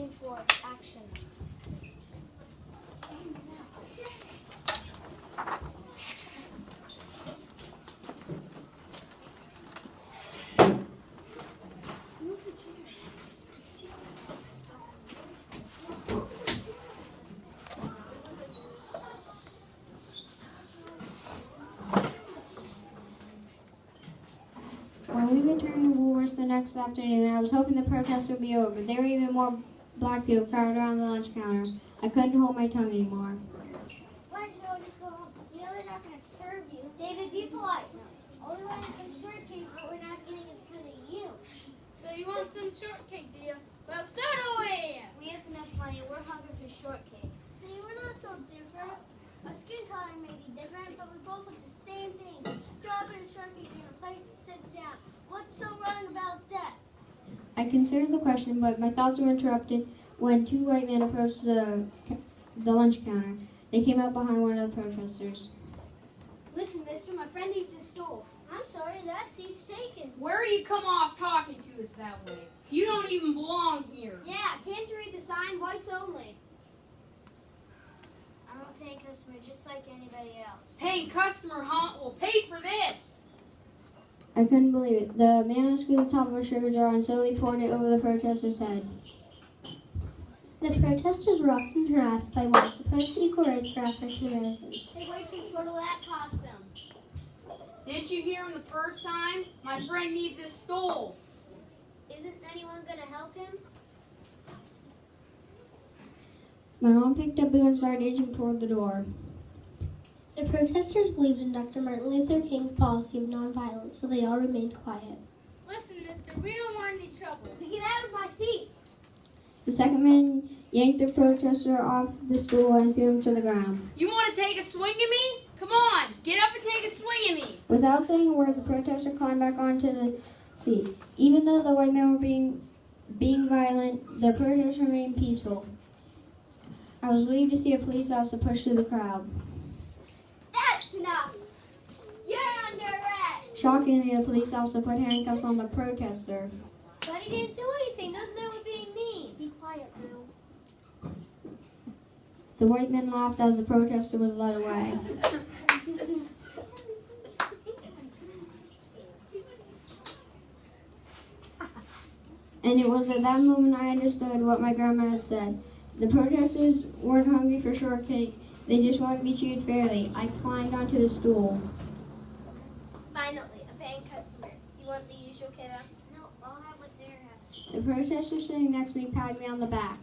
scene for action. When we returned to Woolworths the next afternoon, I was hoping the protest would be over, but there were even more black people crowded around the lunch counter. I couldn't hold my tongue anymore. Why don't you all just go home? You know they're not going to serve you. David, be polite. All we want is some shortcake, but we're not getting it because of you. So you want some shortcake, do you? Well, so do we! We have enough money. We're hungry for shortcake. See, we're not so different. Our skin color may be different, but we both look the same thing. Strawberry shortcake in a place to sit down. What's so wrong about that? I considered the question, but my thoughts were interrupted when two white men approached the lunch counter. They came up behind one of the protesters. Listen, mister, my friend needs his stool. I'm sorry, that seat's taken. Where do you come off talking to us that way? You don't even belong here. Yeah, can't you read the sign? Whites only. I'm a paying customer just like anybody else. Paying customer, huh? Well, pay for this. I couldn't believe it. The man unscrewed the top of a sugar jar and slowly poured it over the protester's head. The protesters were often harassed by whites opposed to equal rights for African Americans. Hey, waitress, what'll that cost them? Didn't you hear him the first time? My friend needs his stool. Isn't anyone going to help him? My mom picked up Boo and started inching toward the door. The protesters believed in Dr. Martin Luther King's policy of nonviolence, so they all remained quiet. Listen, mister, we don't want any trouble. Get out of my seat! The second man yanked the protester off the stool and threw him to the ground. You want to take a swing at me? Come on, get up and take a swing at me. Without saying a word, the protester climbed back onto the seat. Even though the white men were being violent, the protest remained peaceful. I was relieved to see a police officer push through the crowd. That's enough! You're under arrest! Shockingly, the police officer put handcuffs on the protester. But he didn't do anything. Doesn't that was being mean? Be quiet, Bill. The white men laughed as the protester was led away. And it was at that moment I understood what my grandma had said. The protesters weren't hungry for shortcake. They just wanted to be treated fairly. I climbed onto the stool. Finally, a paying customer. You want the usual kiddo? No, I'll have what they're having. The protester sitting next to me patted me on the back.